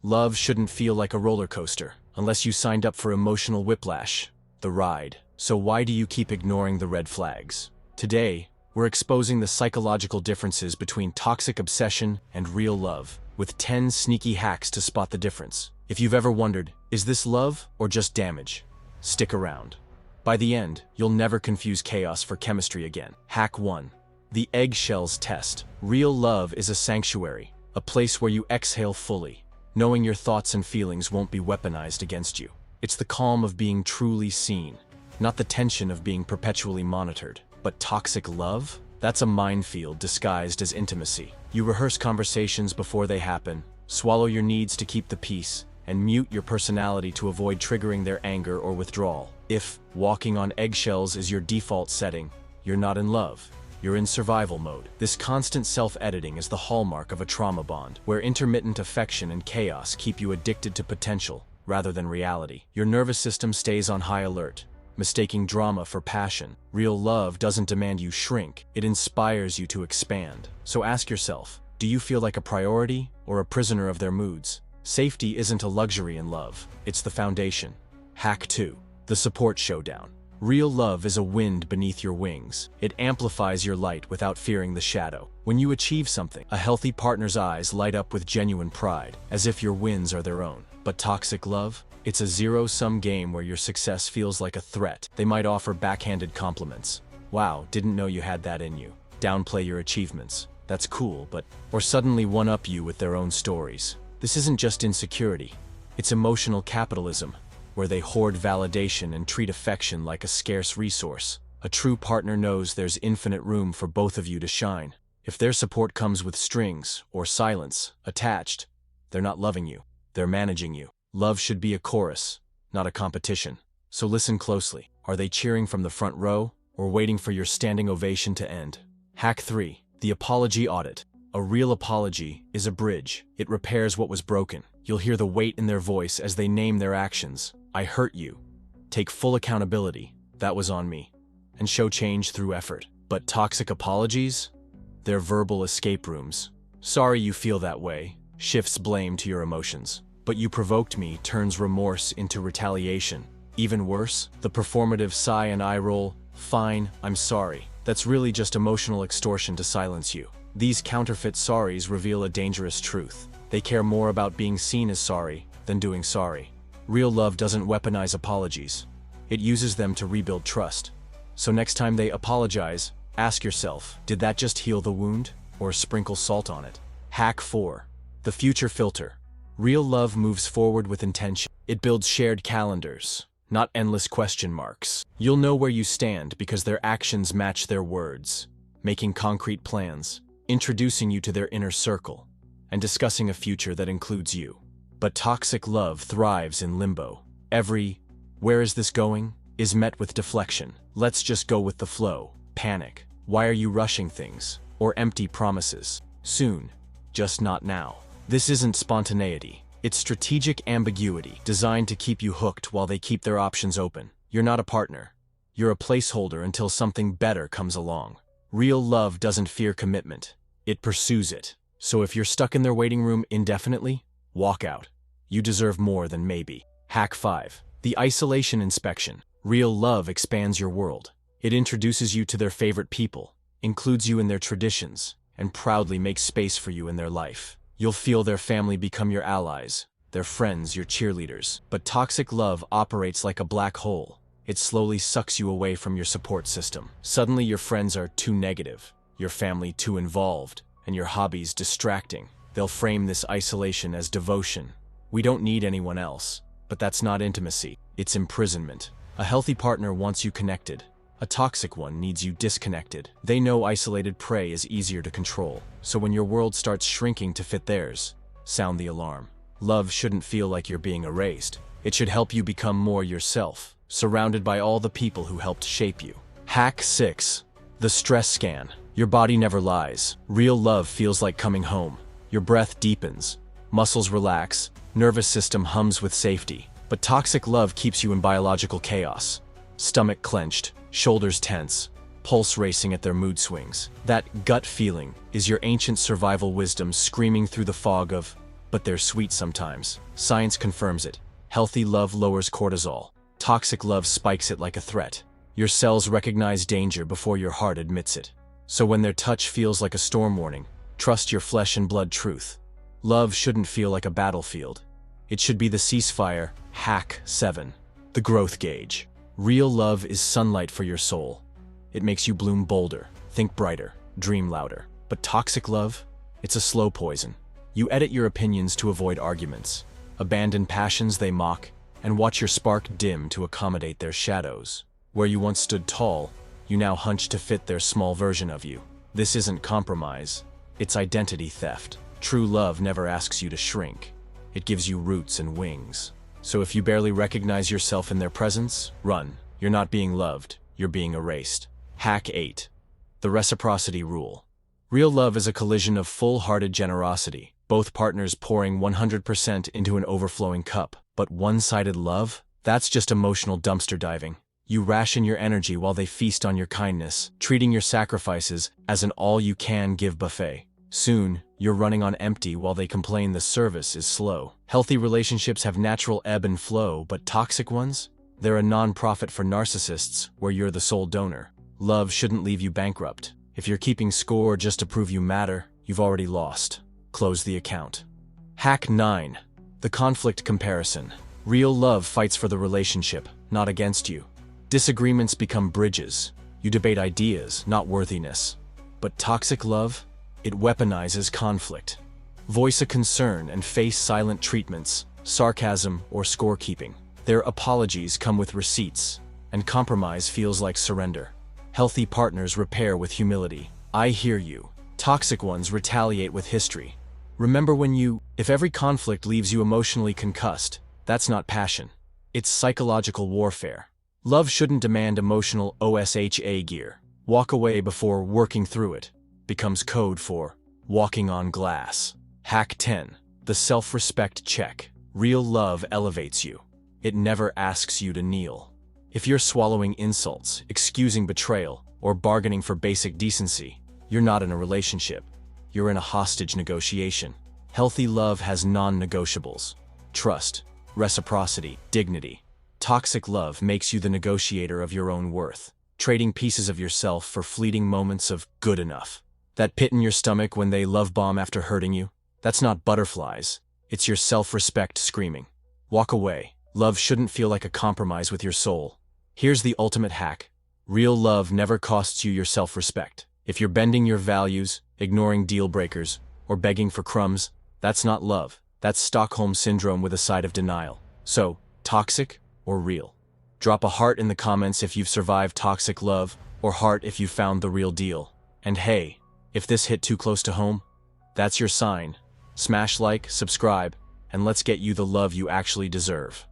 Love shouldn't feel like a roller coaster, unless you signed up for emotional whiplash, the ride. So why do you keep ignoring the red flags? Today, we're exposing the psychological differences between toxic obsession and real love, with 10 sneaky hacks to spot the difference. If you've ever wondered, is this love or just damage? Stick around. By the end, you'll never confuse chaos for chemistry again. Hack 1. The eggshells test. Real love is a sanctuary, a place where you exhale fully, knowing your thoughts and feelings won't be weaponized against you. It's the calm of being truly seen, not the tension of being perpetually monitored. But toxic love? That's a minefield disguised as intimacy. You rehearse conversations before they happen, swallow your needs to keep the peace, and mute your personality to avoid triggering their anger or withdrawal. If walking on eggshells is your default setting, you're not in love. You're in survival mode. This constant self-editing is the hallmark of a trauma bond, where intermittent affection and chaos keep you addicted to potential rather than reality. Your nervous system stays on high alert, mistaking drama for passion. Real love doesn't demand you shrink, it inspires you to expand. So ask yourself, do you feel like a priority or a prisoner of their moods? Safety isn't a luxury in love, it's the foundation. Hack 2. The support showdown. Real love is a wind beneath your wings. It amplifies your light without fearing the shadow. When you achieve something, a healthy partner's eyes light up with genuine pride, as if your wins are their own. But toxic love? It's a zero-sum game where your success feels like a threat. They might offer backhanded compliments. Wow, didn't know you had that in you. Downplay your achievements. That's cool, but... Or suddenly one-up you with their own stories. This isn't just insecurity. It's emotional capitalism, where they hoard validation and treat affection like a scarce resource. A true partner knows there's infinite room for both of you to shine. If their support comes with strings or silence attached, they're not loving you. They're managing you. Love should be a chorus, not a competition. So listen closely. Are they cheering from the front row or waiting for your standing ovation to end? Hack 3. The apology audit. A real apology is a bridge. It repairs what was broken. You'll hear the weight in their voice as they name their actions. I hurt you. Take full accountability. That was on me. And show change through effort. But toxic apologies? They're verbal escape rooms. Sorry you feel that way. Shifts blame to your emotions. But you provoked me turns remorse into retaliation. Even worse, the performative sigh and eye roll. Fine, I'm sorry. That's really just emotional extortion to silence you. These counterfeit sorries reveal a dangerous truth. They care more about being seen as sorry than doing sorry. Real love doesn't weaponize apologies. It uses them to rebuild trust. So next time they apologize, ask yourself, did that just heal the wound or sprinkle salt on it? Hack 4. The future filter. Real love moves forward with intention. It builds shared calendars, not endless question marks. You'll know where you stand because their actions match their words, making concrete plans, introducing you to their inner circle, and discussing a future that includes you. But toxic love thrives in limbo. Every, "Where is this going?" is met with deflection. "Let's just go with the flow." Panic. "Why are you rushing things?" Or empty promises. "Soon, just not now." This isn't spontaneity. It's strategic ambiguity, designed to keep you hooked while they keep their options open. You're not a partner. You're a placeholder until something better comes along. Real love doesn't fear commitment. It pursues it. So if you're stuck in their waiting room indefinitely, walk out. You deserve more than maybe. Hack 5. The isolation inspection. Real love expands your world. It introduces you to their favorite people, includes you in their traditions, and proudly makes space for you in their life. You'll feel their family become your allies, their friends your cheerleaders. But toxic love operates like a black hole. It slowly sucks you away from your support system. Suddenly your friends are too negative, your family too involved, and your hobbies distracting. They'll frame this isolation as devotion. We don't need anyone else. But that's not intimacy, it's imprisonment. A healthy partner wants you connected. A toxic one needs you disconnected. They know isolated prey is easier to control. So when your world starts shrinking to fit theirs, sound the alarm. Love shouldn't feel like you're being erased. It should help you become more yourself, surrounded by all the people who helped shape you. Hack 6. The stress scan. Your body never lies. Real love feels like coming home. Your breath deepens, muscles relax, nervous system hums with safety. But toxic love keeps you in biological chaos. Stomach clenched, shoulders tense, pulse racing at their mood swings. That gut feeling is your ancient survival wisdom screaming through the fog of but they're sweet sometimes. Science confirms it. Healthy love lowers cortisol. Toxic love spikes it like a threat. Your cells recognize danger before your heart admits it. So when their touch feels like a storm warning, trust your flesh and blood truth. Love shouldn't feel like a battlefield. It should be the ceasefire. Hack 7. The growth gauge. Real love is sunlight for your soul. It makes you bloom bolder, think brighter, dream louder. But toxic love? It's a slow poison. You edit your opinions to avoid arguments, abandon passions they mock, and watch your spark dim to accommodate their shadows. Where you once stood tall, you now hunch to fit their small version of you. This isn't compromise, it's identity theft. True love never asks you to shrink. It gives you roots and wings. So if you barely recognize yourself in their presence, run. You're not being loved, you're being erased. Hack 8. The reciprocity rule. Real love is a collision of full-hearted generosity, both partners pouring 100% into an overflowing cup. But one-sided love? That's just emotional dumpster diving. You ration your energy while they feast on your kindness, treating your sacrifices as an all-you-can-give buffet. Soon, you're running on empty while they complain the service is slow. Healthy relationships have natural ebb and flow, but toxic ones? They're a non-profit for narcissists where you're the sole donor. Love shouldn't leave you bankrupt. If you're keeping score just to prove you matter, you've already lost. Close the account. Hack 9. The conflict comparison. Real love fights for the relationship, not against you. Disagreements become bridges. You debate ideas, not worthiness. But toxic love? It weaponizes conflict. Voice a concern and face silent treatments, sarcasm, or scorekeeping. Their apologies come with receipts, and compromise feels like surrender. Healthy partners repair with humility. I hear you. Toxic ones retaliate with history. Remember if every conflict leaves you emotionally concussed, that's not passion. It's psychological warfare. Love shouldn't demand emotional OSHA gear. Walk away before working through it becomes code for walking on glass. Hack 10. The self-respect check. Real love elevates you. It never asks you to kneel. If you're swallowing insults, excusing betrayal, or bargaining for basic decency, you're not in a relationship. You're in a hostage negotiation. Healthy love has non-negotiables. Trust, reciprocity, dignity. Toxic love makes you the negotiator of your own worth, trading pieces of yourself for fleeting moments of good enough. That pit in your stomach when they love bomb after hurting you? That's not butterflies. It's your self-respect screaming. Walk away. Love shouldn't feel like a compromise with your soul. Here's the ultimate hack. Real love never costs you your self-respect. If you're bending your values, ignoring deal breakers, or begging for crumbs, that's not love. That's Stockholm Syndrome with a side of denial. So, toxic or real? Drop a heart in the comments if you've survived toxic love, or heart if you found the real deal. And hey, if this hit too close to home, that's your sign. Smash like, subscribe, and let's get you the love you actually deserve.